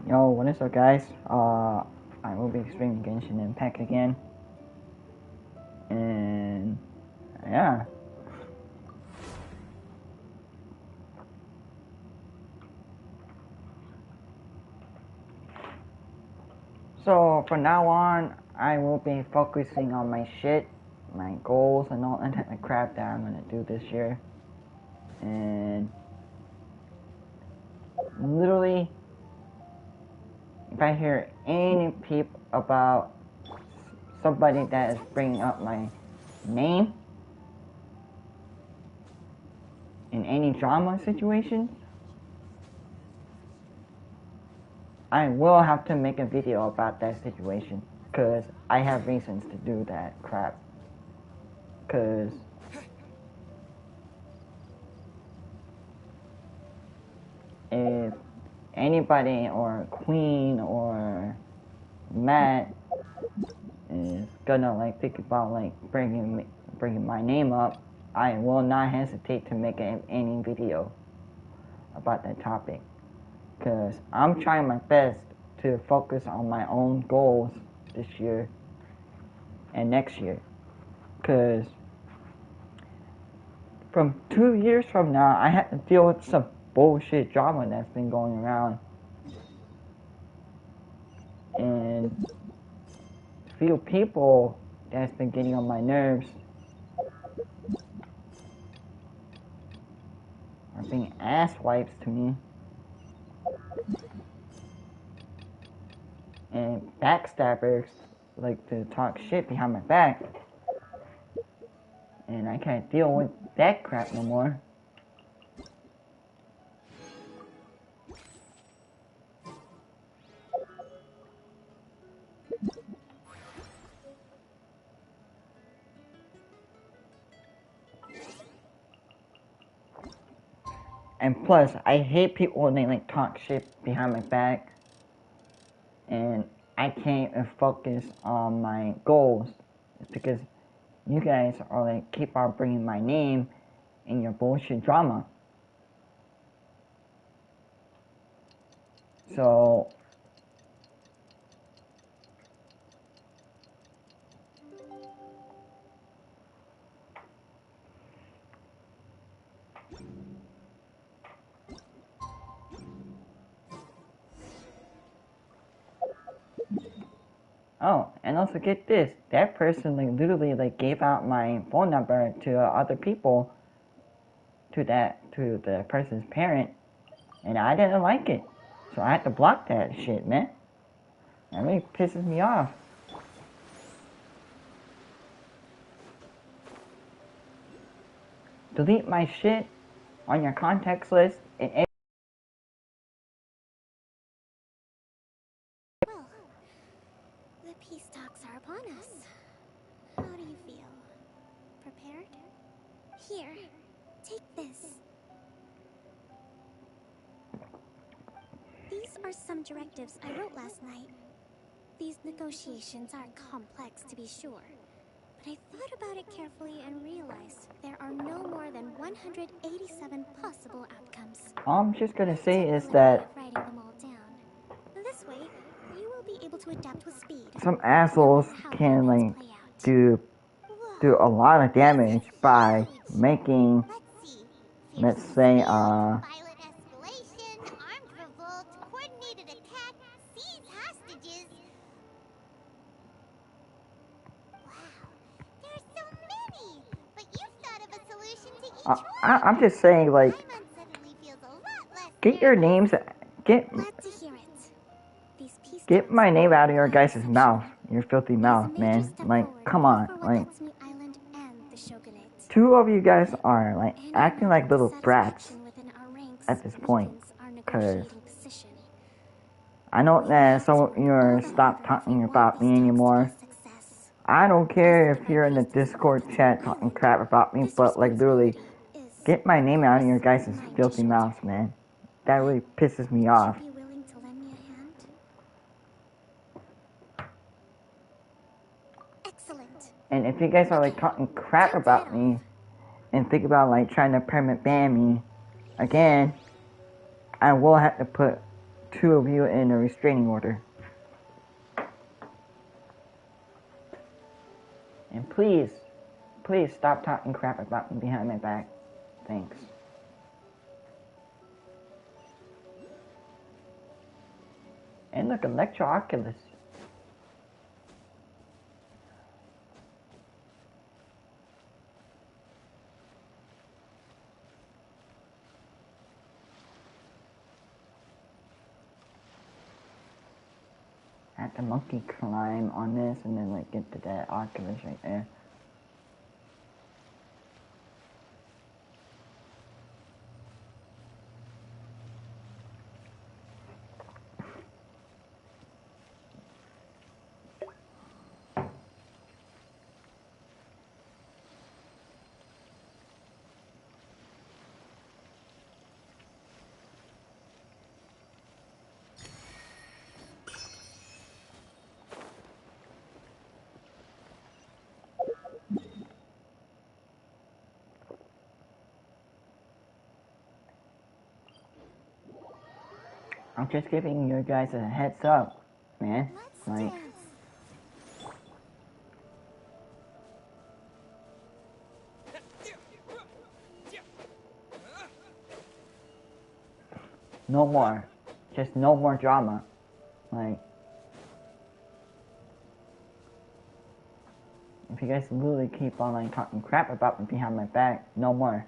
Yo, what is up, guys? I will be streaming Genshin Impact again, and yeah. So from now on, I will be focusing on my shit, my goals, and all that type of crap that I'm gonna do this year, and literally, if I hear any peep about somebody that is bringing up my name in any drama situation, I will have to make a video about that situation, because I have reasons to do that crap. Because if anybody or Queen or Matt is gonna like think about like bringing my name up, I will not hesitate to make any video about that topic, because I'm trying my best to focus on my own goals this year and next year, because from 2 years from now I have to deal with some bullshit drama that's been going around, and few people that's been getting on my nerves are being ass wipes to me and backstabbers like to talk shit behind my back, and I can't deal with that crap no more. And plus, I hate people when they like talk shit behind my back, and I can't focus on my goals. It's because you guys are like keep on bringing my name in your bullshit drama. So oh, and also get this, that person like literally like gave out my phone number to other people, to the person's parent, and I didn't like it, so I had to block that shit, man. That really pisses me off. Delete my shit on your contacts list and well, the peace talks are upon us. How do you feel? Prepared? Here, take this. These are some directives I wrote last night. These negotiations are complex, to be sure, but I thought about it carefully and realized there are no more than 187 possible outcomes. all I'm just gonna say is that writing them all down. This way, you will be able to adapt with speed. some assholes can like do a lot of damage by making, let's say, violent escalation, armed revolt, coordinated attack, seize hostages. Wow, there's so many! But you've thought of a solution to each one. I'm just saying, like, get your names, get my name out of your guys' mouth, your filthy mouth, man. Like, come on, like, two of you guys are like acting like little brats at this point, cause I know that some of you are stop talking about me anymore. I don't care if you're in the Discord chat talking crap about me, but like literally, get my name out of your guys' filthy mouths, man. That really pisses me off. And if you guys are like talking crap about me and think about like trying to permanent ban me again, I will have to put two of you in a restraining order. And please stop talking crap about me behind my back. Thanks. And look, Electro Oculus. Had the monkey climb on this and then like get to that Oculus right there. I'm just giving you guys a heads up, man. Let's Like, dance. no more. Just no more drama. Like, if you guys literally keep on like talking crap about me behind my back, no more.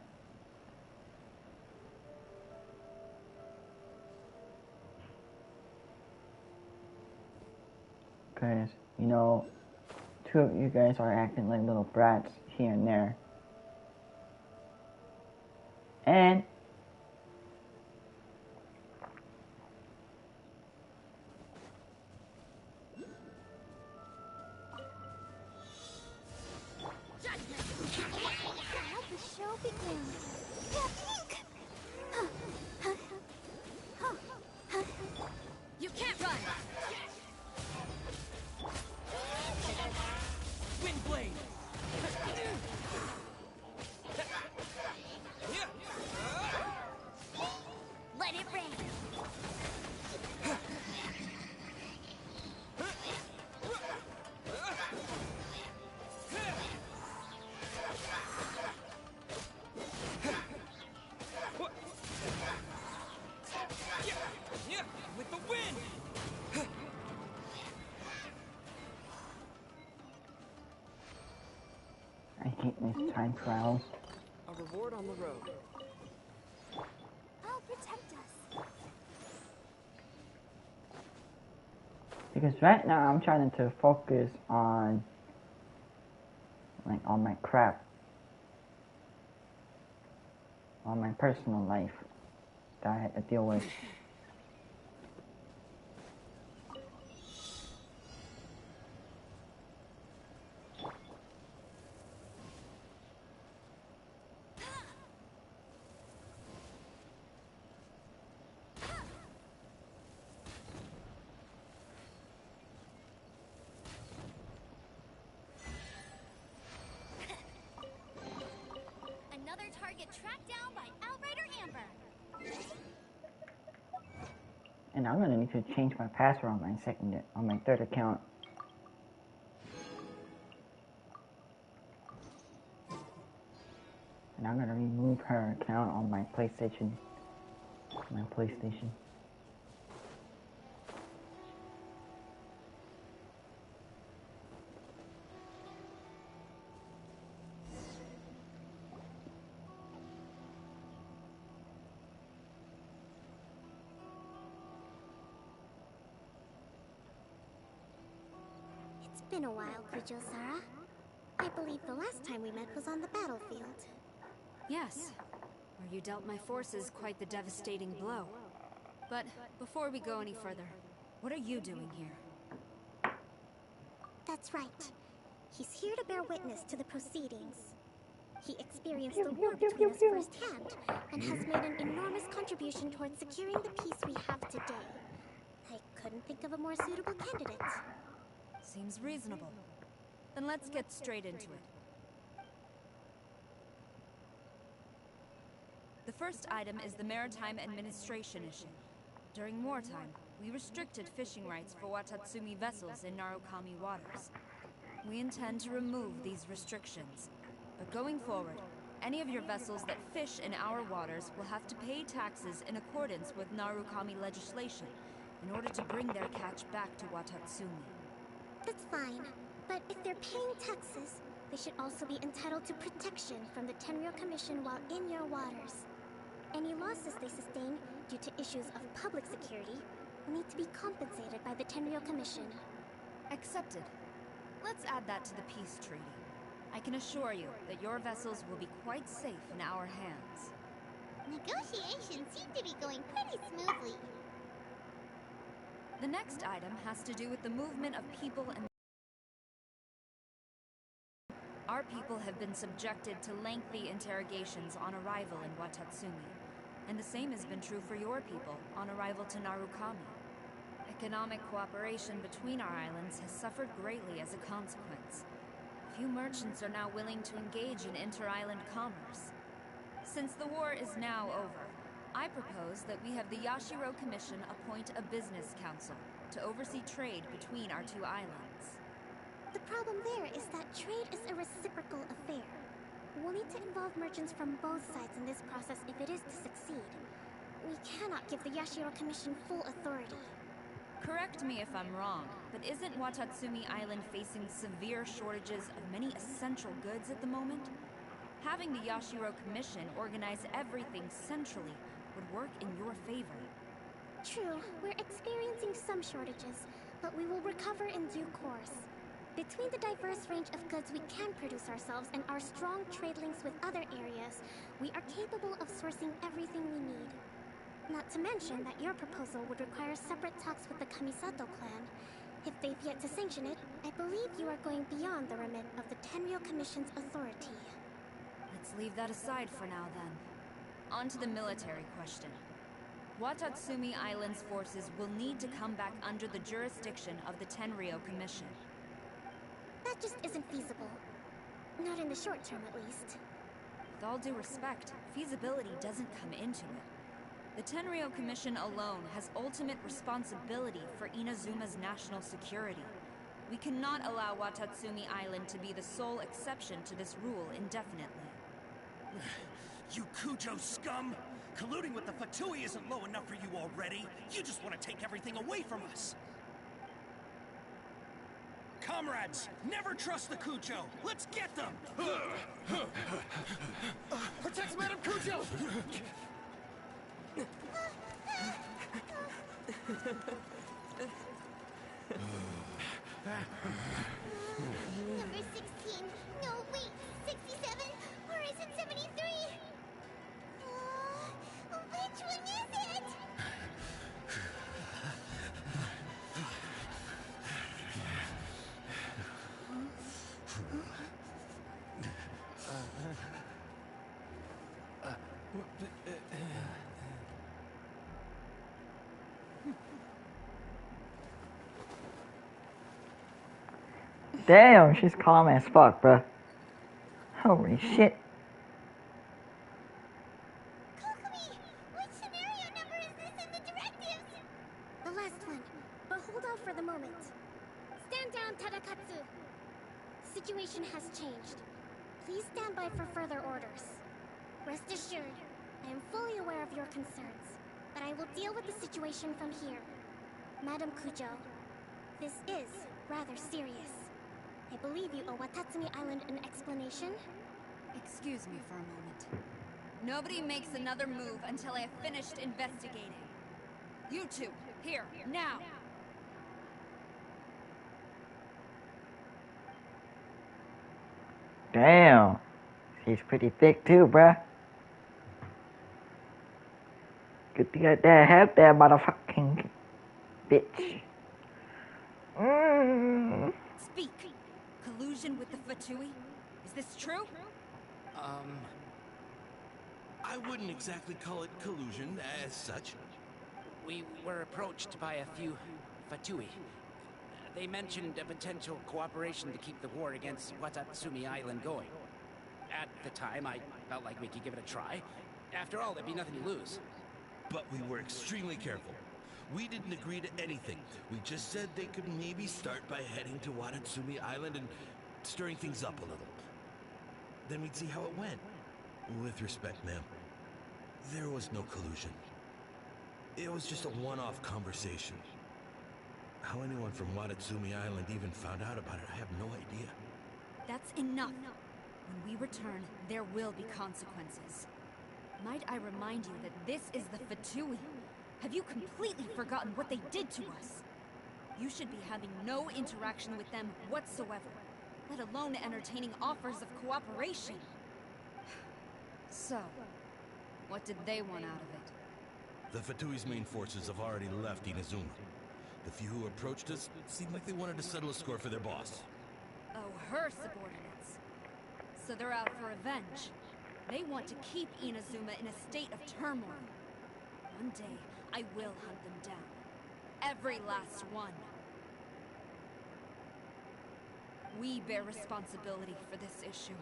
Because, you know, two of you guys are acting like little brats here and there. And Let the show begin. You can't run! Windblade! Let it rain. With the wind! I hate these time trials. A reward on the road. I'll protect us. Because right now I'm trying to focus on like on my crap. On my personal life that I had to deal with. Another target tracked down by Outrider Amber. And I'm gonna need to change my password on my third account. And I'm gonna remove her account on my PlayStation. It's been a while, Kujo-Sara. I believe the last time we met was on the battlefield. Yes, where you dealt my forces quite the devastating blow. But before we go any further, what are you doing here? That's right. He's here to bear witness to the proceedings. He experienced the war between us firsthand, and has made an enormous contribution towards securing the peace we have today. I couldn't think of a more suitable candidate. Seems reasonable. Then let's get straight into it. The first item is the Maritime Administration issue. During wartime, we restricted fishing rights for Watatsumi vessels in Narukami waters. We intend to remove these restrictions, but going forward, any of your vessels that fish in our waters will have to pay taxes in accordance with Narukami legislation in order to bring their catch back to Watatsumi. That's fine, but if they're paying taxes, they should also be entitled to protection from the Tenryou Commission while in your waters. Any losses they sustain due to issues of public security will need to be compensated by the Tenryou Commission. Accepted. Let's add that to the peace treaty. I can assure you that your vessels will be quite safe in our hands. Negotiations seem to be going pretty smoothly. The next item has to do with the movement of people and... Our people have been subjected to lengthy interrogations on arrival in Watatsumi, and the same has been true for your people on arrival to Narukami. Economic cooperation between our islands has suffered greatly as a consequence. Few merchants are now willing to engage in inter-island commerce. Since the war is now over, I propose that we have the Yashiro Commission appoint a business council to oversee trade between our two islands. The problem there is that trade is a reciprocal affair. We'll need to involve merchants from both sides in this process if it is to succeed. We cannot give the Yashiro Commission full authority. Correct me if I'm wrong, but isn't Watatsumi Island facing severe shortages of many essential goods at the moment? Having the Yashiro Commission organize everything centrally would work in your favor. True, we're experiencing some shortages, but we will recover in due course. Between the diverse range of goods we can produce ourselves and our strong trade links with other areas, we are capable of sourcing everything we need. Not to mention that your proposal would require separate talks with the Kamisato clan. If they've yet to sanction it, I believe you are going beyond the remit of the Tenryou Commission's authority. Let's leave that aside for now, then. On to the military question. Watatsumi Island's forces will need to come back under the jurisdiction of the Tenryou Commission. That just isn't feasible. Not in the short term, at least. With all due respect, feasibility doesn't come into it. The Tenryou Commission alone has ultimate responsibility for Inazuma's national security. We cannot allow Watatsumi Island to be the sole exception to this rule indefinitely. You Kujo scum! Colluding with the Fatui isn't low enough for you already. You just want to take everything away from us. Comrades, never trust the Kujo. Let's get them! Protect Madame Kujo! Number 16. No, wait. 67? Or is it 73? Which one is it? Damn, she's calm as fuck, bruh. Holy shit. Kokumi, which scenario number is this in the directives? The last one, but hold off for the moment. Stand down, Tadakatsu. Situation has changed. Please stand by for further orders. Rest assured, I am fully aware of your concerns, but I will deal with the situation from here. Madam Kujo, this is rather serious. I believe you owe Watatsumi Island an explanation. Excuse me for a moment. Nobody makes another move until I have finished investigating. You two, here, now! Damn. She's pretty thick too, bruh. Good to get that head there, motherfucking bitch. Speak! Collusion with the Fatui? Is this true? I wouldn't exactly call it collusion as such. We were approached by a few Fatui. They mentioned a potential cooperation to keep the war against Watatsumi Island going. At the time, I felt like we could give it a try. After all, there'd be nothing to lose. But we were extremely careful. We didn't agree to anything. We just said they could maybe start by heading to Watatsumi Island and stirring things up a little. Then we'd see how it went. With respect, ma'am, there was no collusion. It was just a one-off conversation. How anyone from Watatsumi Island even found out about it, I have no idea. That's enough. When we return, there will be consequences. Might I remind you that this is the Fatui? Have you completely forgotten what they did to us? You should be having no interaction with them whatsoever, let alone entertaining offers of cooperation. So, what did they want out of it? The Fatui's main forces have already left Inazuma. The few who approached us seemed like they wanted to settle a score for their boss. Oh, her subordinates. So they're out for revenge. They want to keep Inazuma in a state of turmoil. One day, I will hunt them down. Every last one. We bear responsibility for this issue.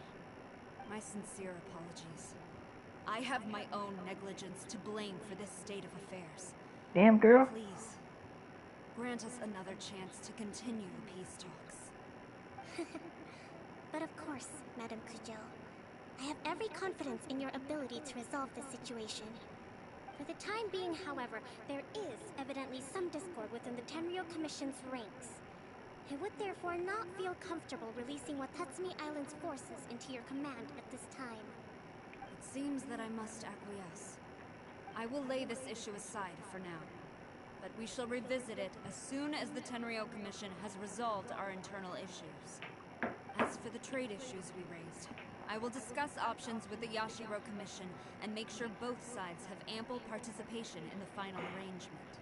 My sincere apologies. I have my own negligence to blame for this state of affairs. Damn, girl. Please, grant us another chance to continue the peace talks. But of course, Madame Kujo. I have every confidence in your ability to resolve this situation. For the time being, however, there is evidently some discord within the Tenryou Commission's ranks. I would therefore not feel comfortable releasing Watatsumi Island's forces into your command at this time. It seems that I must acquiesce. I will lay this issue aside for now. But we shall revisit it as soon as the Tenryou Commission has resolved our internal issues. As for the trade issues we raised, I will discuss options with the Yashiro Commission and make sure both sides have ample participation in the final arrangement.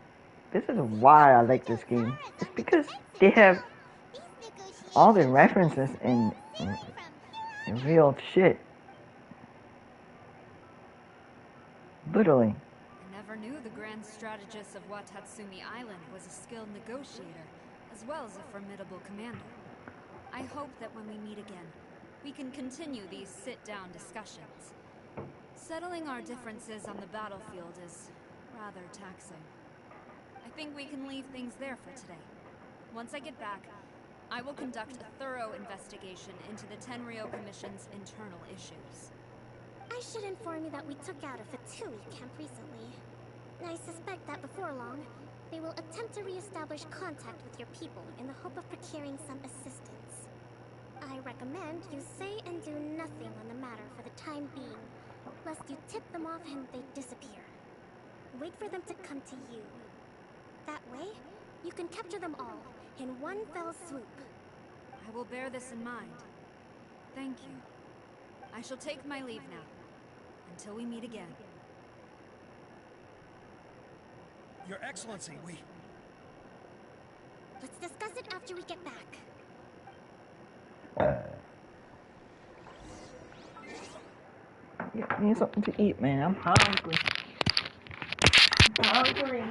This is why I like this game. It's because they have all the references in real shit. Literally. I never knew the grand strategist of Watatsumi Island was a skilled negotiator, as well as a formidable commander. I hope that when we meet again, we can continue these sit-down discussions. Settling our differences on the battlefield is rather taxing. I think we can leave things there for today. Once I get back, I will conduct a thorough investigation into the Tenryou Commission's internal issues. I should inform you that we took out a Fatui camp recently. I suspect that before long, they will attempt to re-establish contact with your people in the hope of procuring some assistance. I recommend you say and do nothing on the matter for the time being, lest you tip them off and they disappear. Wait for them to come to you. That way, you can capture them all in one fell swoop. I will bear this in mind. Thank you. I shall take my leave now. Until we meet again. Your Excellency, Let's discuss it after we get back. Get me something to eat, man. I'm hungry. I'm hungry.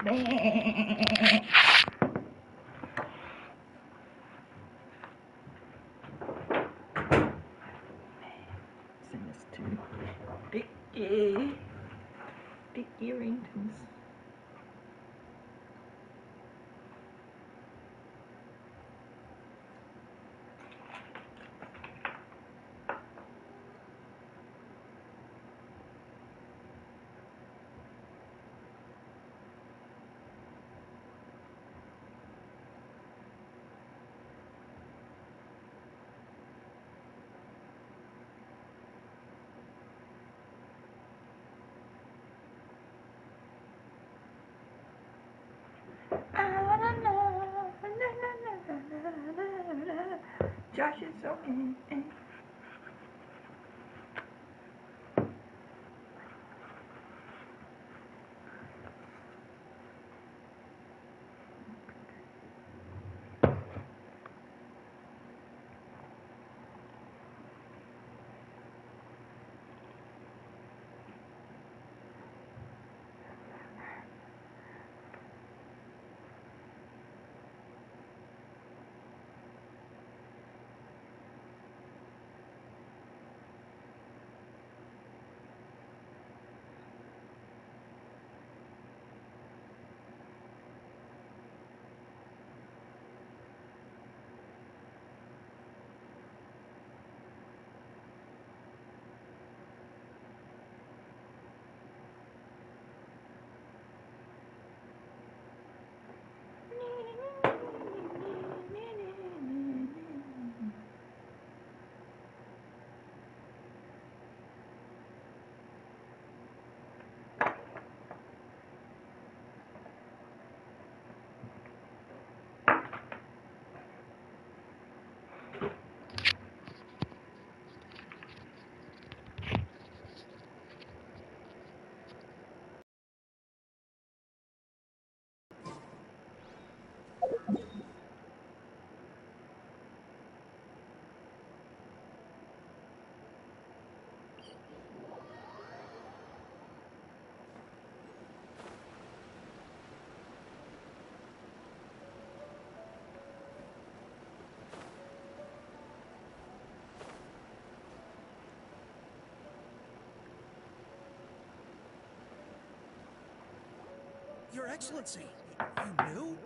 Send this to Dicky. Dicky Ringtons. Josh is so in. Your Excellency, you knew?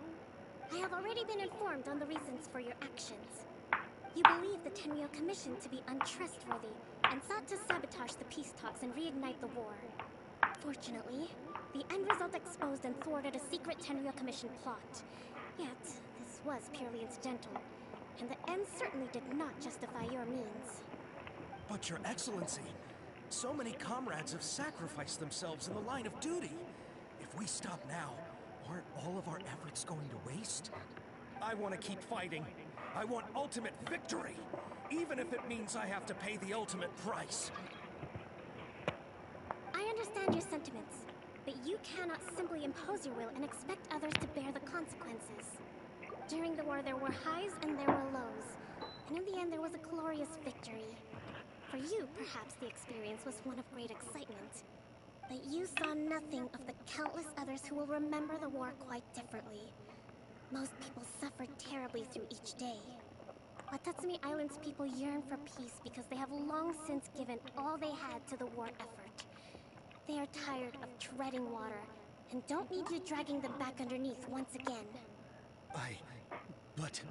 I have already been informed on the reasons for your actions. You believe the Tenryou Commission to be untrustworthy and sought to sabotage the peace talks and reignite the war. Fortunately, the end result exposed and thwarted a secret Tenryou Commission plot. Yet, this was purely incidental, and the end certainly did not justify your means. But Your Excellency, so many comrades have sacrificed themselves in the line of duty. If we stop now, aren't all of our efforts going to waste? I want to keep fighting. I want ultimate victory, even if it means I have to pay the ultimate price. I understand your sentiments, but you cannot simply impose your will and expect others to bear the consequences. During the war, there were highs and there were lows, and in the end, there was a glorious victory. For you, perhaps the experience was one of great excitement. But you saw nothing of the countless others who will remember the war quite differently. Most people suffered terribly through each day. Watatsumi Island's people yearn for peace because they have long since given all they had to the war effort. They are tired of treading water and don't need you dragging them back underneath once again. But...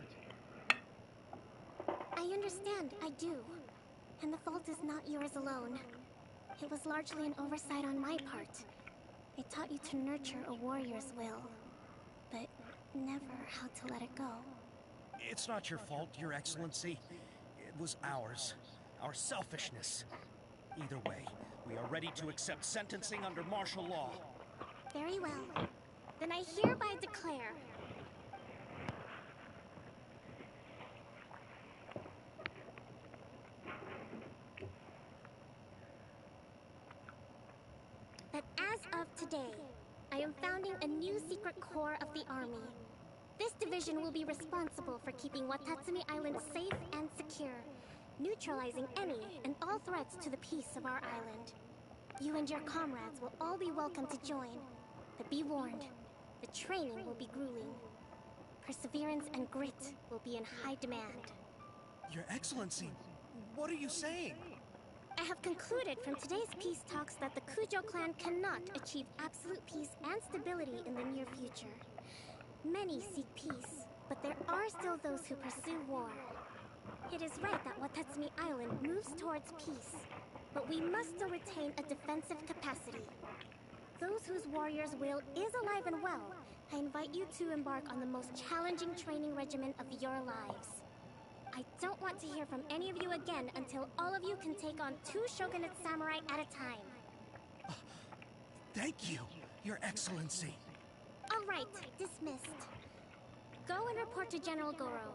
I understand, I do. And the fault is not yours alone. It was largely an oversight on my part. I taught you to nurture a warrior's will, but never how to let it go. It's not your fault, Your Excellency. It was ours. Our selfishness. Either way, we are ready to accept sentencing under martial law. Very well. Then I hereby declare... that as of today, I am founding a new secret corps of the army. This division will be responsible for keeping Watatsumi Island safe and secure, neutralizing any and all threats to the peace of our island. You and your comrades will all be welcome to join, but be warned, The training will be grueling. Perseverance and grit will be in high demand. Your Excellency, what are you saying? I have concluded from today's peace talks that the Kujo clan cannot achieve absolute peace and stability in the near future. Many seek peace, but there are still those who pursue war. It is right that Watatsumi Island moves towards peace, but we must still retain a defensive capacity. Those whose warrior's will is alive and well, I invite you to embark on the most challenging training regimen of your lives. I don't want to hear from any of you again until all of you can take on 2 shogunate samurai at a time. Thank you, Your Excellency. All right, dismissed. Go and report to General Goro.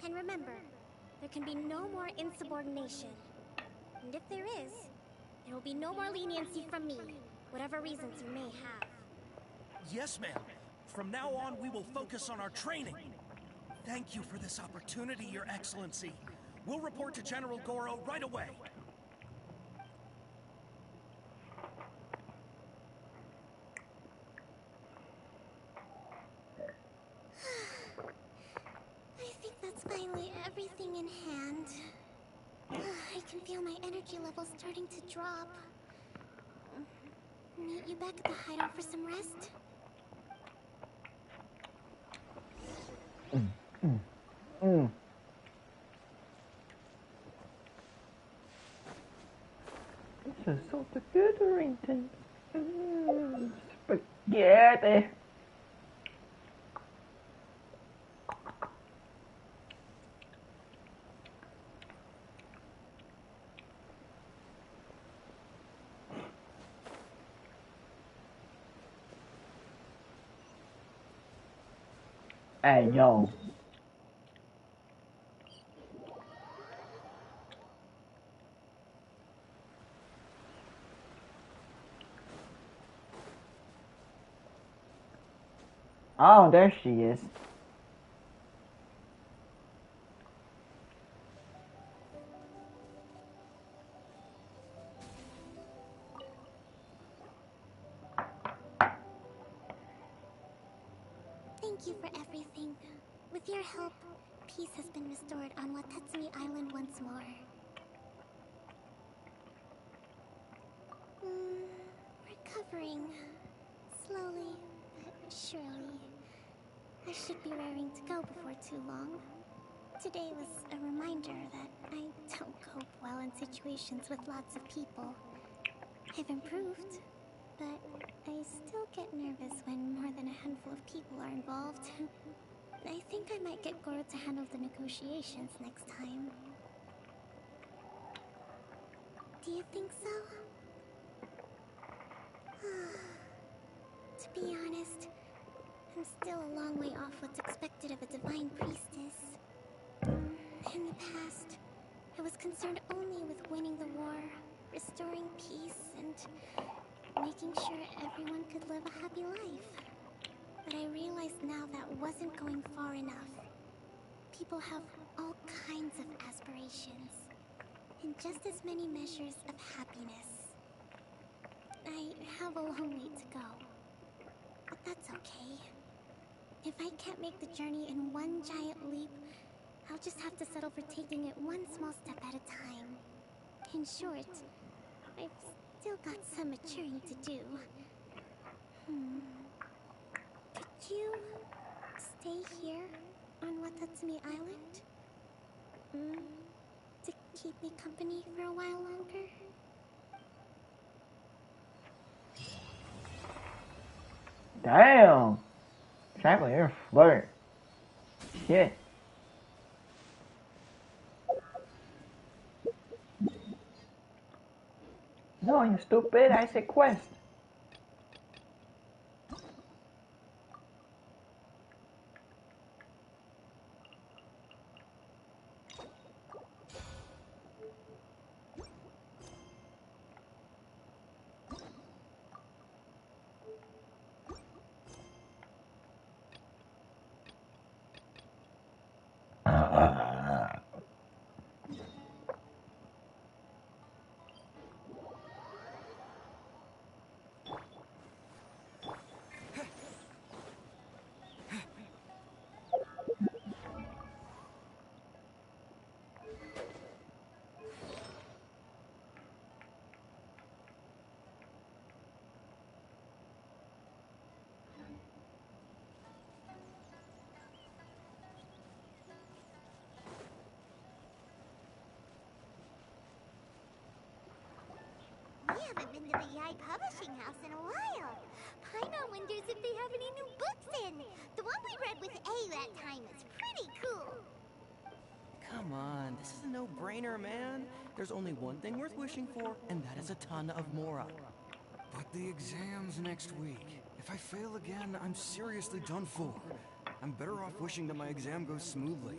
And remember, there can be no more insubordination. And if there is, there will be no more leniency from me, whatever reasons you may have. Yes, ma'am. From now on, we will focus on our training. Thank you for this opportunity, Your Excellency. We'll report to General Goro right away. I think that's finally everything in hand. I can feel my energy levels starting to drop. Meet you back at the hideout for some rest? This is so good, Rington. Spaghetti. Hey, yo. Oh, there she is. Thank you for everything. With your help, peace has been restored on Watatsumi Island once more. Recovering. Slowly, but surely. I should be raring to go before too long. Today was a reminder that I don't cope well in situations with lots of people. I've improved, but I still get nervous when more than a handful of people are involved. I think I might get Goro to handle the negotiations next time. Do you think so? To be honest, I'm still a long way off what's expected of a divine priestess. In the past, I was concerned only with winning the war, restoring peace, and making sure everyone could live a happy life. But I realize now that wasn't going far enough. People have all kinds of aspirations, and just as many measures of happiness. I have a long way to go, but that's okay. If I can't make the journey in one giant leap, I'll just have to settle for taking it one small step at a time. In short, I've still got some maturing to do. Could you stay here on Watatsumi Island? To keep me company for a while longer? Damn. Exactly, you're a flirt. Shit. No, you stupid. I said quest. house in a while. Paimon wonders if they have any new books in. The one we read with A that time is pretty cool. Come on, this is a no-brainer, man. There's only one thing worth wishing for, and that is a ton of Mora. But the exam's next week. If I fail again, I'm seriously done for. I'm better off wishing that my exam goes smoothly.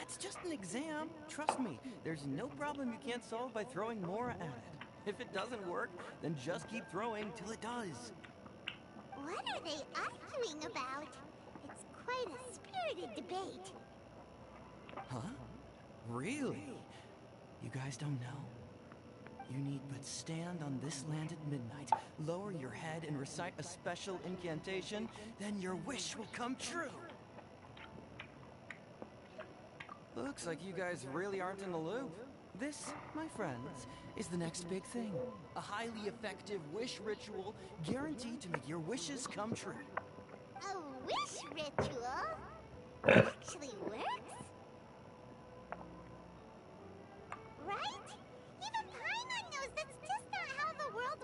It's just an exam. Trust me, there's no problem you can't solve by throwing Mora at it. If it doesn't work, then just keep throwing till it does. What are they arguing about? It's quite a spirited debate. Huh? Really? You guys don't know? You need but stand on this land at midnight, lower your head and recite a special incantation, then your wish will come true. Looks like you guys really aren't in the loop. This, my friends, is the next big thing. A highly effective wish ritual guaranteed to make your wishes come true. A wish ritual? Actually works? Right? Even Paimon knows that's just not how the world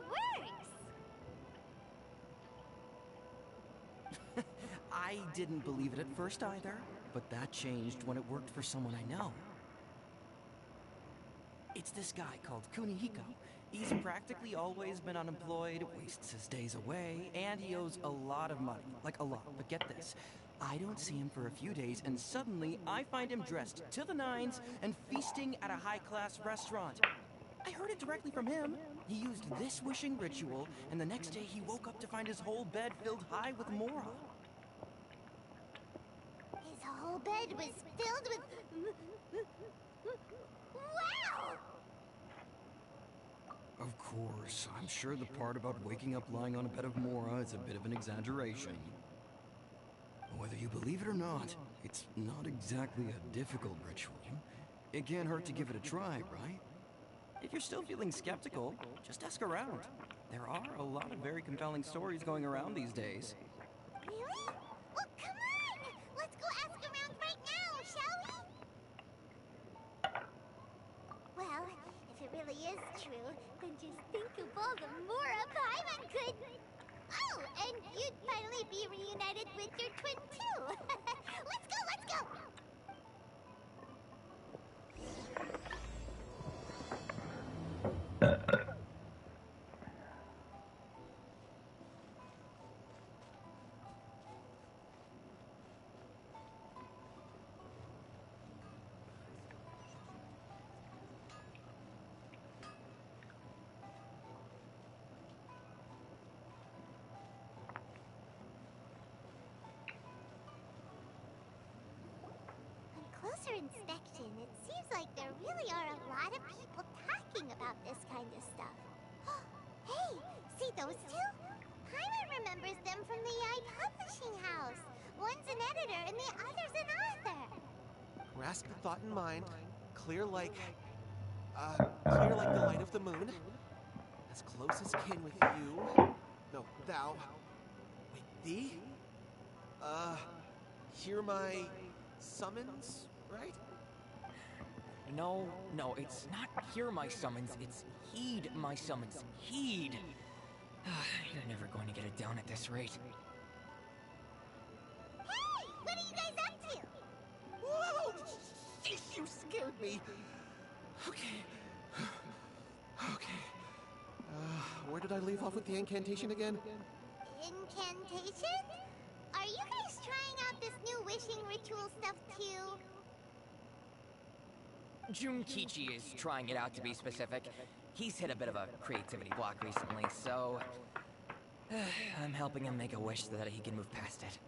works. I didn't believe it at first either, but that changed when it worked for someone I know. It's this guy called Kunihiko. He's practically always been unemployed, wastes his days away, and he owes a lot of money. Like a lot. But get this. I don't see him for a few days, and suddenly I find him dressed to the nines and feasting at a high-class restaurant. I heard it directly from him. He used this wishing ritual, and the next day he woke up to find his whole bed filled high with Mora. His whole bed was filled with... Wow! Of course, I'm sure the part about waking up lying on a bed of Mora is a bit of an exaggeration. Whether you believe it or not, it's not exactly a difficult ritual. It can't hurt to give it a try, right? If you're still feeling skeptical, just ask around. There are a lot of very compelling stories going around these days. Really? Well, come on! Let's go ask around right now, shall we? Well, if it really is true, then just think of all the Mora Paimon could... Oh, and you'd finally be reunited with your twin, too! Let's go, let's go! Closer inspection, it seems like there really are a lot of people talking about this kind of stuff. Hey, see those two? Paimon remembers them from the AI publishing house. One's an editor and the other's an author. Grasp the thought in mind. Clear like the light of the moon. As close as kin with you. No, thou. Wait, thee? Hear my summons, right? No, it's not hear my summons, it's heed my summons. Heed! You're never going to get it down at this rate. Hey! What are you guys up to? Whoa! Jeez, you scared me! Okay. Where did I leave off with the incantation again? Incantation? Are you guys trying out this new wishing ritual stuff too? Junkichi is trying it out, to be specific. He's hit a bit of a creativity block recently, so... I'm helping him make a wish so that he can move past it.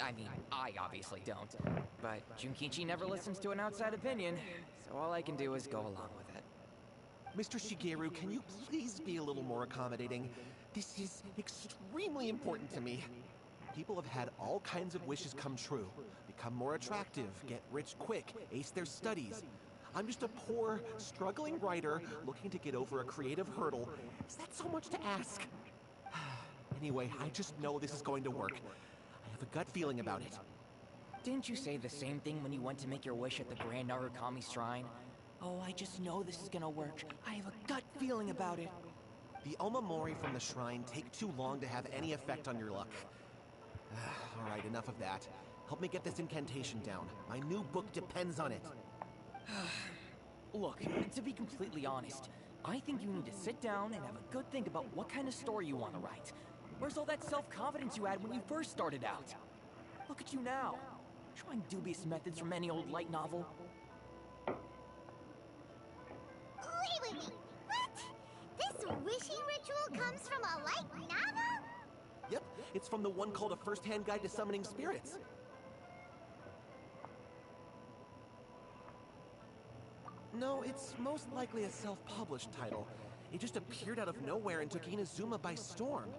I mean, I obviously don't. But Junkichi never listens to an outside opinion, so all I can do is go along with it. Mr. Shigeru, can you please be a little more accommodating? This is extremely important to me. People have had all kinds of wishes come true. Become more attractive, get rich quick, ace their studies. I'm just a poor, struggling writer looking to get over a creative hurdle. Is that so much to ask? Anyway, I just know this is going to work. I have a gut feeling about it. Didn't you say the same thing when you went to make your wish at the Grand Narukami Shrine? Oh, I just know this is gonna work. I have a gut feeling about it. The Omamori from the shrine take too long to have any effect on your luck. Alright, enough of that. Help me get this incantation down. My new book depends on it. Look, to be completely honest, I think you need to sit down and have a good think about what kind of story you want to write. Where's all that self-confidence you had when you first started out? Look at you now, trying dubious methods from any old light novel. Wait. What? This wishing ritual comes from a light novel? Yep, it's from the one called A First-Hand Guide to Summoning Spirits. No, it's most likely a self-published title. It just appeared out of nowhere and took Inazuma by storm.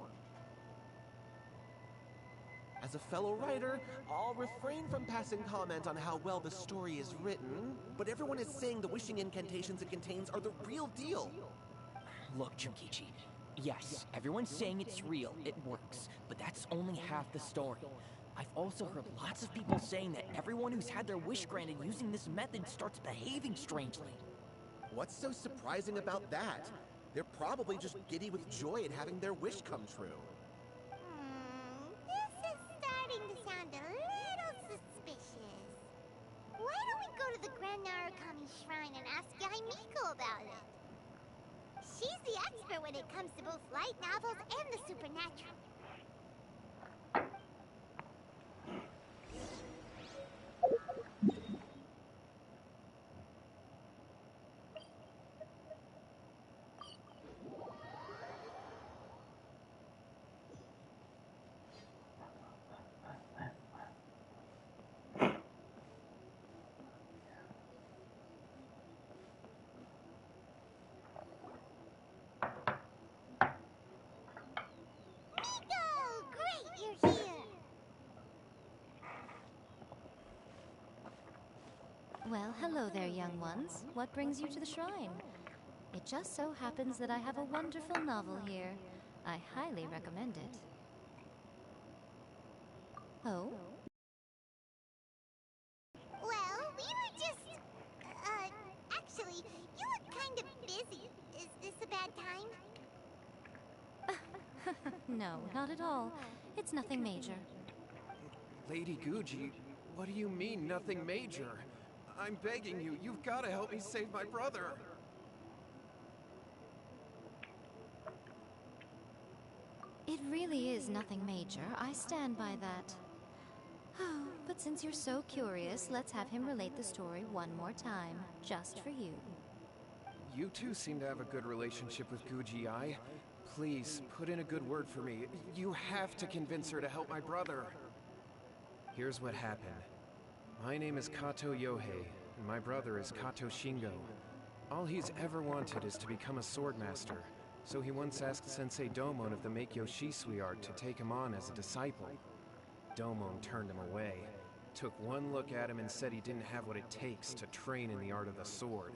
As a fellow writer, I'll refrain from passing comment on how well the story is written, but everyone is saying the wishing incantations it contains are the real deal. Look, Junkichi, yes, everyone's saying it's real, it works, but that's only half the story. I've also heard lots of people saying that everyone who's had their wish granted using this method starts behaving strangely. What's so surprising about that? They're probably just giddy with joy at having their wish come true. This is starting to sound a little suspicious. Why don't we go to the Grand Narukami Shrine and ask Yaimiko about it? She's the expert when it comes to both light novels and the supernatural. You're here. Well, hello there, young ones. What brings you to the shrine? It just so happens that I have a wonderful novel here. I highly recommend it. Oh? Well, we were just... actually, you look kind of busy. Is this a bad time? No, not at all. It's nothing major. Lady Guji, what do you mean, nothing major? I'm begging you, you've got to help me save my brother. It really is nothing major. I stand by that. Oh, but since you're so curious, let's have him relate the story one more time, just for you. You two seem to have a good relationship with Guji-ai. Please, put in a good word for me. You have to convince her to help my brother. Here's what happened. My name is Kato Yohei, and my brother is Kato Shingo. All he's ever wanted is to become a swordmaster, so he once asked Sensei Domon of the Meikyo Shisui art to take him on as a disciple. Domon turned him away, took one look at him and said he didn't have what it takes to train in the art of the sword.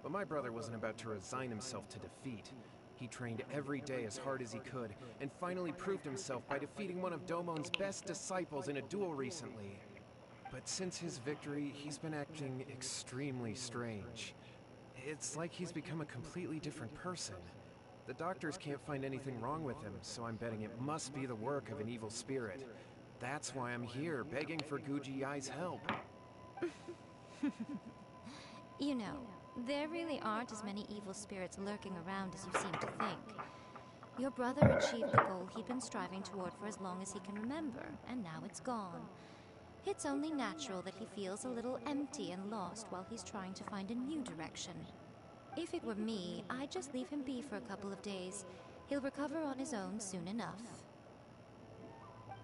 But my brother wasn't about to resign himself to defeat. He trained every day as hard as he could, and finally proved himself by defeating one of Domon's best disciples in a duel recently. But since his victory, he's been acting extremely strange. It's like he's become a completely different person. The doctors can't find anything wrong with him, so I'm betting it must be the work of an evil spirit. That's why I'm here, begging for Guji-ai's help. You know, there really aren't as many evil spirits lurking around as you seem to think. Your brother achieved the goal he'd been striving toward for as long as he can remember, and now it's gone. It's only natural that he feels a little empty and lost while he's trying to find a new direction. If it were me, I'd just leave him be for a couple of days. He'll recover on his own soon enough.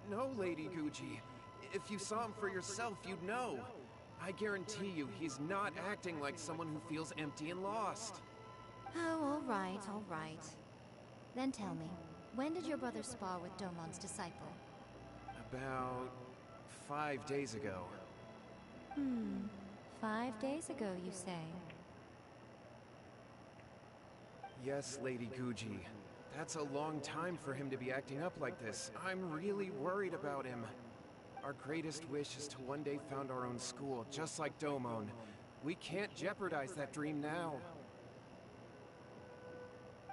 No, Lady Guji. If you saw him for yourself, you'd know. I guarantee you, he's not acting like someone who feels empty and lost. Oh, all right, all right. Then tell me, when did your brother spar with Domon's disciple? About 5 days ago. 5 days ago, you say? Yes, Lady Guji. That's a long time for him to be acting up like this. I'm really worried about him. Our greatest wish is to one day found our own school, just like Domon. We can't jeopardize that dream now.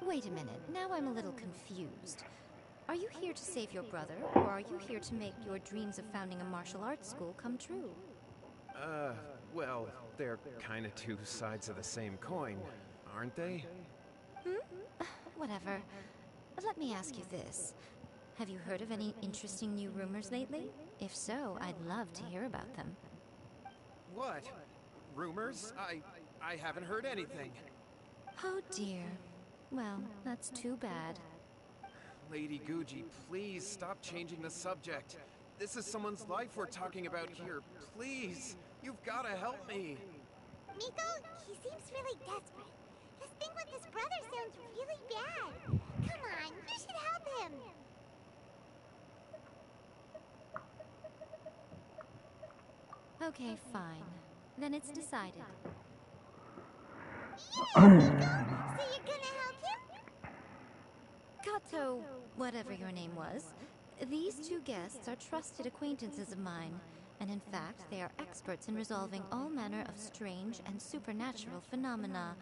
Wait a minute, now I'm a little confused. Are you here to save your brother, or are you here to make your dreams of founding a martial arts school come true? Well, they're kinda two sides of the same coin, aren't they? Whatever. Let me ask you this. Have you heard of any interesting new rumors lately? If so, I'd love to hear about them. What? Rumors? I haven't heard anything. Oh dear. Well, that's too bad. Lady Guji, please stop changing the subject. This is someone's life we're talking about here. Please, you've gotta help me. Miko, he seems really desperate. This thing with his brother sounds really bad. Come on, you should help him. Okay, fine. Then it's decided. Yeah, Miko! So you're gonna help him? Kato, whatever your name was, these two guests are trusted acquaintances of mine, and in fact, they are experts in resolving all manner of strange and supernatural phenomena.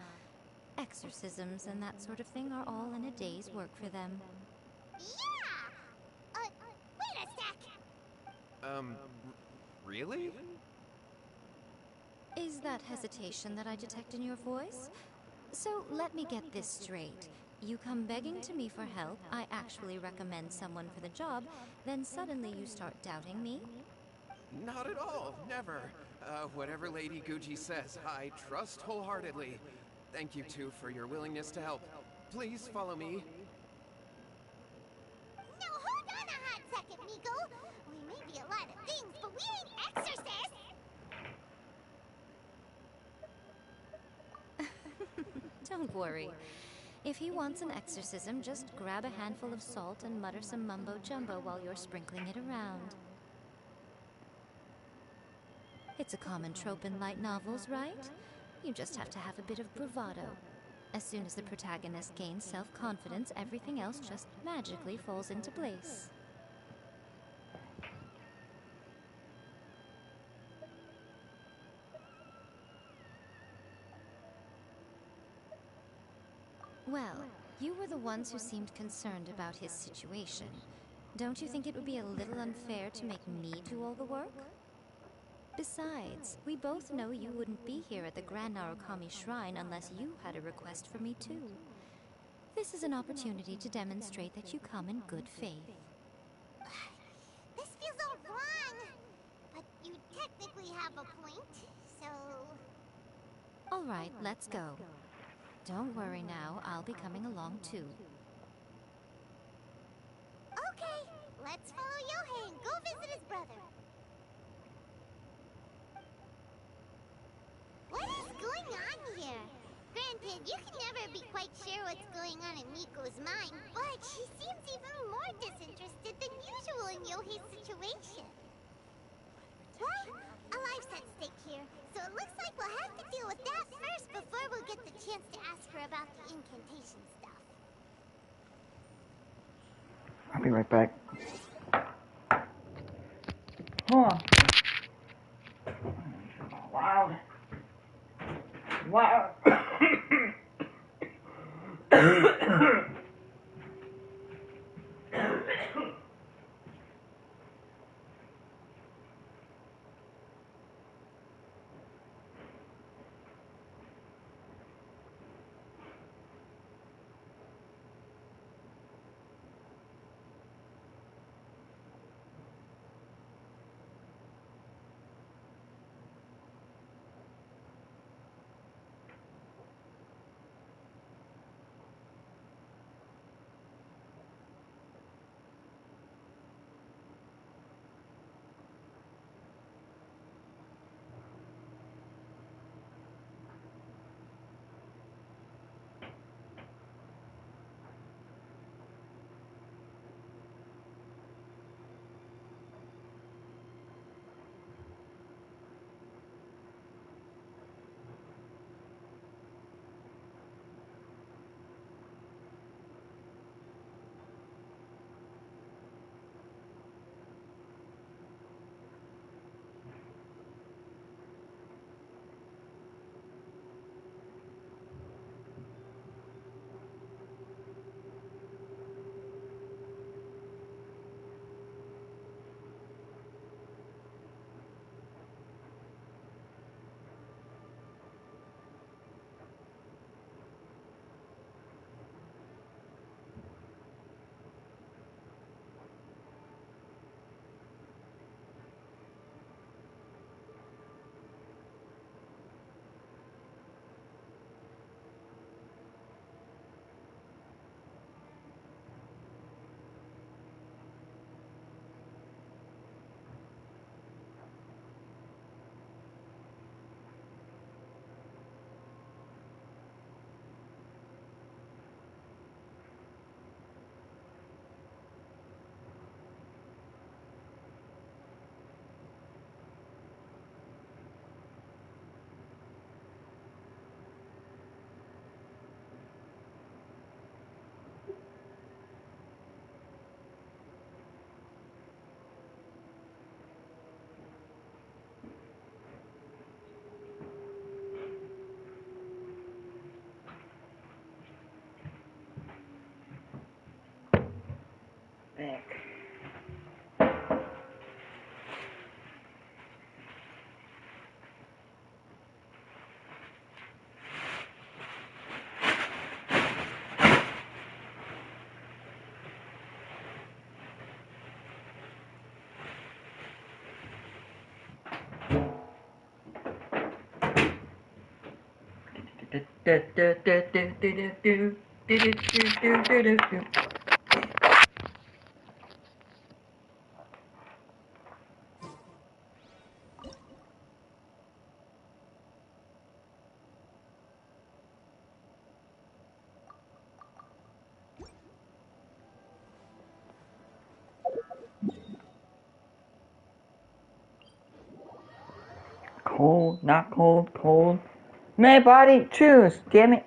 Exorcisms and that sort of thing are all in a day's work for them. Yeah! Wait a sec! Really? Is that hesitation that I detect in your voice? So let me get this straight. You come begging to me for help, I actually recommend someone for the job, then suddenly you start doubting me? Not at all, never. Whatever Lady Guji says, I trust wholeheartedly. Thank you two for your willingness to help. Please follow me. No, hold on a hot second, Miko! We may be a lot of things, but we ain't exorcists! Don't worry. If he wants an exorcism, just grab a handful of salt and mutter some mumbo-jumbo while you're sprinkling it around. It's a common trope in light novels, right? You just have to have a bit of bravado. As soon as the protagonist gains self-confidence, everything else just magically falls into place. Well, you were the ones who seemed concerned about his situation. Don't you think it would be a little unfair to make me do all the work? Besides, we both know you wouldn't be here at the Grand Narukami Shrine unless you had a request for me too. This is an opportunity to demonstrate that you come in good faith. This feels all wrong! But you technically have a point, so... Alright, let's go. Don't worry now, I'll be coming along too. Okay, let's follow Yohei and go visit his brother. What is going on here? Granted, you can never be quite sure what's going on in Miko's mind, but she seems even more disinterested than usual in Yohei's situation. Well, a life's at stake here, so it looks like we'll have to deal with that first before we'll get the chance to ask her about the incantation stuff. I'll be right back. Hold on. Wow. Wow. Cold, not cold, cold. My body, choose, damn it.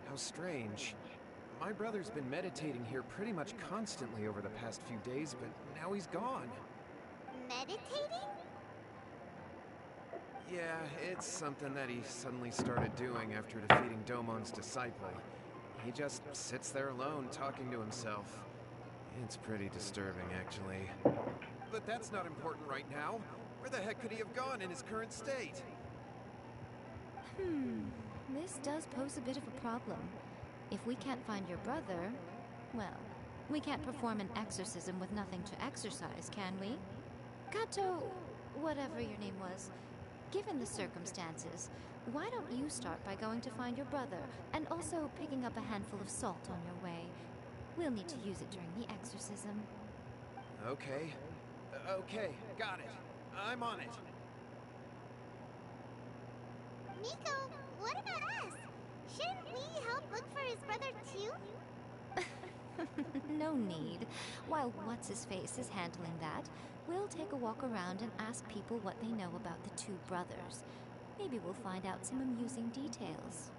How strange. My brother's been meditating here pretty much constantly over the past few days, but now he's gone. Meditating? Yeah, it's something that he suddenly started doing after defeating Domon's disciple. He just sits there alone, talking to himself. It's pretty disturbing, actually. But that's not important right now. Where the heck could he have gone in his current state? This does pose a bit of a problem. If we can't find your brother, well, we can't perform an exorcism with nothing to exorcise, can we? Kato, whatever your name was, given the circumstances, why don't you start by going to find your brother, and also picking up a handful of salt on your way? We'll need to use it during the exorcism. Okay. Okay, got it. I'm on it. Nico, what about us? Shouldn't we help look for his brother too? No need. While What's-His-Face is handling that, we'll take a walk around and ask people what they know about the two brothers. Maybe we'll find out some amusing details.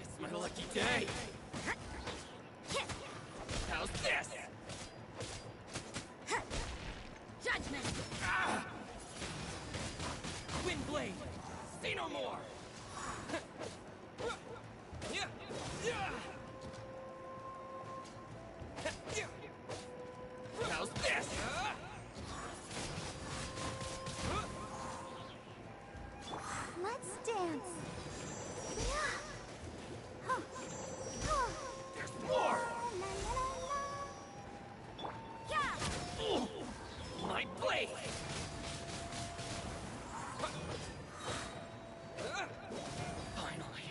It's my lucky day! How's this? Judgment! Wind blade! Say no more! How's this? Let's dance. There's more! My blade! Finally,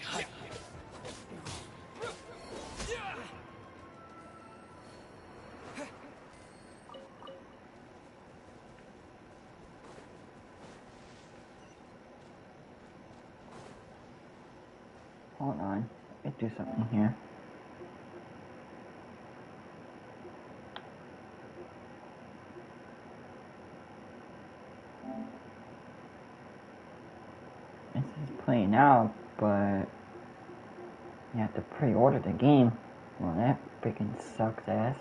Hold on, let's do something here. This is playing out, but you have to pre-order the game. Well, that freaking sucks ass.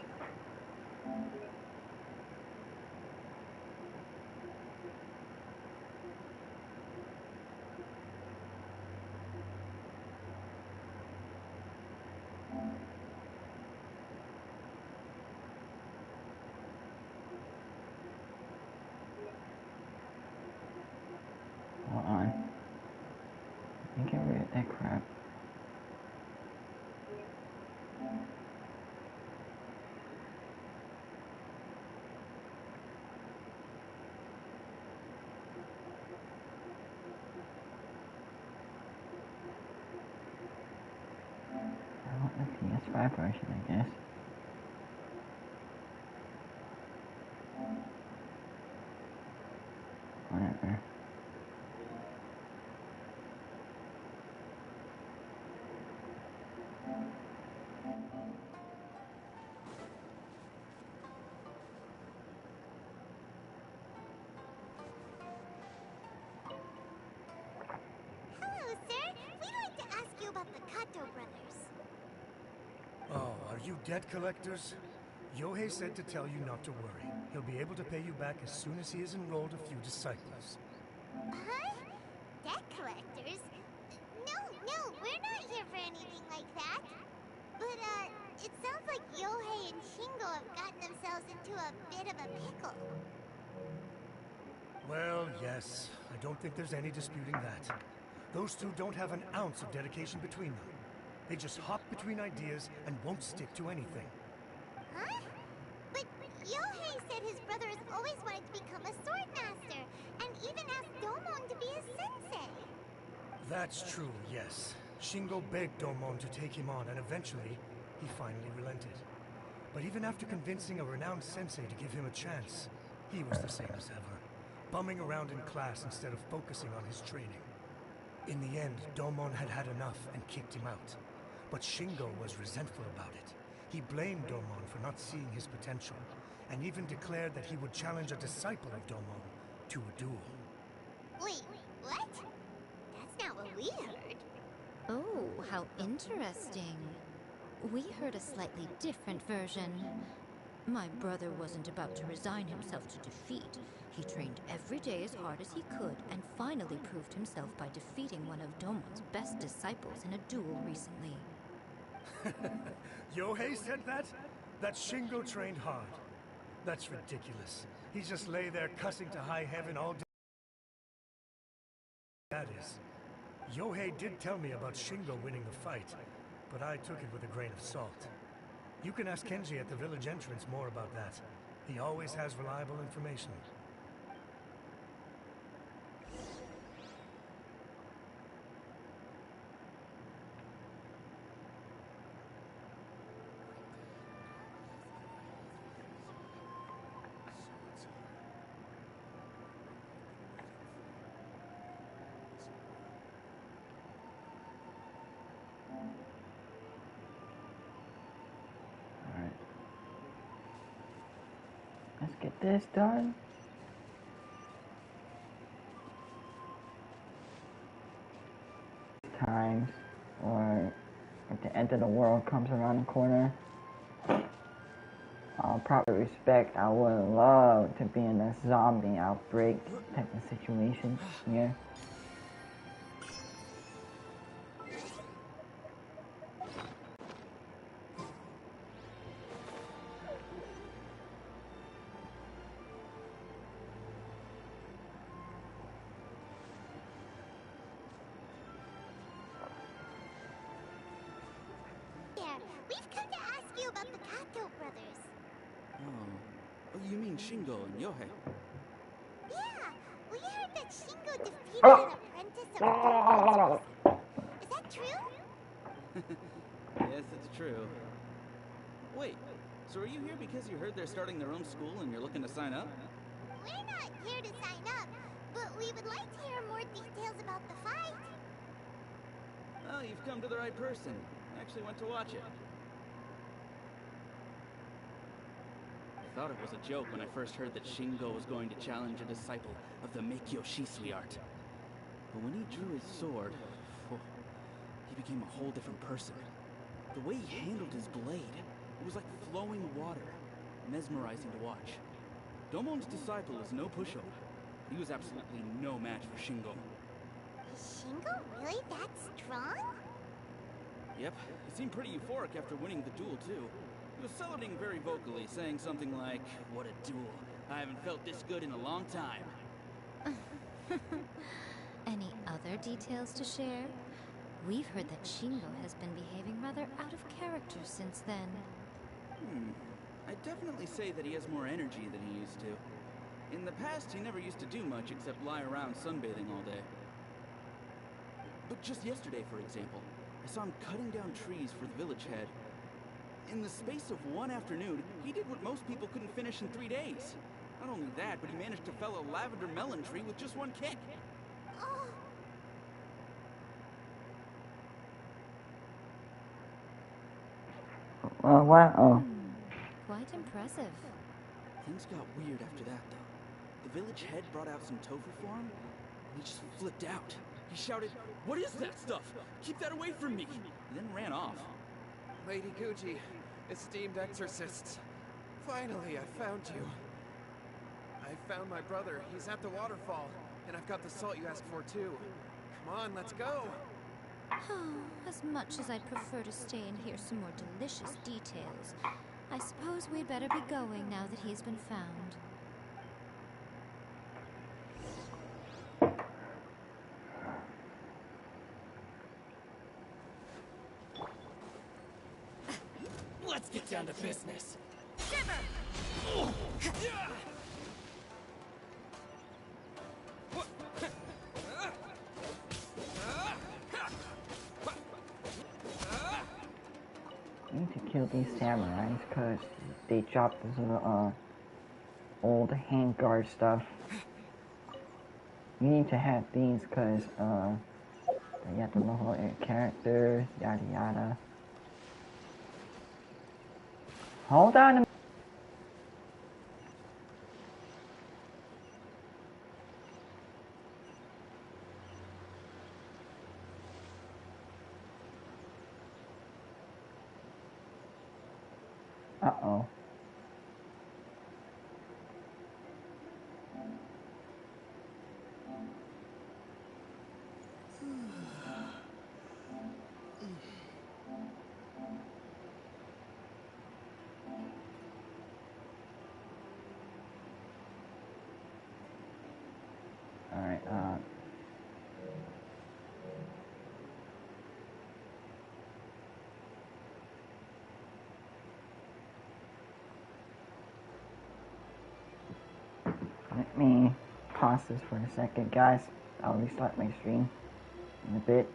Hold on. Let me get rid of that crap. the PS5 version, I guess. Whatever. Hello, sir. We'd like to ask you about the Kato brothers. Oh, are you debt collectors? Yohei said to tell you not to worry. He'll be able to pay you back as soon as he has enrolled a few disciples. Huh? Debt collectors? No, we're not here for anything like that. But, it sounds like Yohei and Shingo have gotten themselves into a bit of a pickle. Well, yes. I don't think there's any disputing that. Those two don't have an ounce of dedication between them. They just hop between ideas and won't stick to anything. Huh? But Yohei said his brother has always wanted to become a sword master, and even asked Domon to be his sensei. That's true, yes. Shingo begged Domon to take him on, and eventually, he finally relented. But even after convincing a renowned sensei to give him a chance, he was the same as ever, bumming around in class instead of focusing on his training. In the end, Domon had had enough and kicked him out. But Shingo was resentful about it. He blamed Domon for not seeing his potential, and even declared that he would challenge a disciple of Domon to a duel. Wait, what? That's not what we heard. Oh, how interesting. We heard a slightly different version. My brother wasn't about to resign himself to defeat. He trained every day as hard as he could and finally proved himself by defeating one of Domon's best disciples in a duel recently. Yohei said that? That Shingo trained hard. That's ridiculous. He just lay there cussing to high heaven all day. That is. Yohei did tell me about Shingo winning the fight, but I took it with a grain of salt. You can ask Kenji at the village entrance more about that. He always has reliable information. Alright. Let's get this done. Times, or if the end of the world comes around the corner, proper respect, I would love to be in a zombie outbreak type of situation here. We've come to ask you about the Kato brothers. Oh, you mean Shingo and Yohei? Yeah, we heard that Shingo defeated an apprentice of Domon's. Is that true? Yes, it's true. Wait, so are you here because you heard they're starting their own school and you're looking to sign up? We're not here to sign up, but we would like to hear more details about the fight. Well, you've come to the right person. I actually went to watch it. I thought it was a joke when I first heard that Shingo was going to challenge a disciple of the Meikyo Shisui art. But when he drew his sword, he became a whole different person. The way he handled his blade, it was like flowing water, mesmerizing to watch. Domon's disciple is no pushover. He was absolutely no match for Shingo. Is Shingo really that strong? Yep, he seemed pretty euphoric after winning the duel, too. He was celebrating very vocally, saying something like, "What a duel. I haven't felt this good in a long time." Any other details to share? We've heard that Shingo has been behaving rather out of character since then. I'd definitely say that he has more energy than he used to. In the past, he never used to do much except lie around sunbathing all day. But just yesterday, for example, I saw him cutting down trees for the village head. In the space of one afternoon, he did what most people couldn't finish in 3 days. Not only that, but he managed to fell a lavender melon tree with just one kick. What? Oh. Quite impressive. Things got weird after that, though. The village head brought out some tofu for him, and he just flipped out. He shouted, "What is that stuff? Keep that away from me!" And then ran off. Lady Gucci, esteemed exorcists. Finally, I found you. I found my brother. He's at the waterfall. And I've got the salt you asked for, too. Come on, let's go. Oh, as much as I'd prefer to stay and hear some more delicious details, I suppose we'd better be going now that he's been found. Let's get down to business. I need to kill these samurais because they dropped this little old handguard stuff. You need to have these because you have to level your characters, yada yada. Hold on a minute. Uh-oh. Alright, let me pause this for a second, guys. I'll restart my stream in a bit.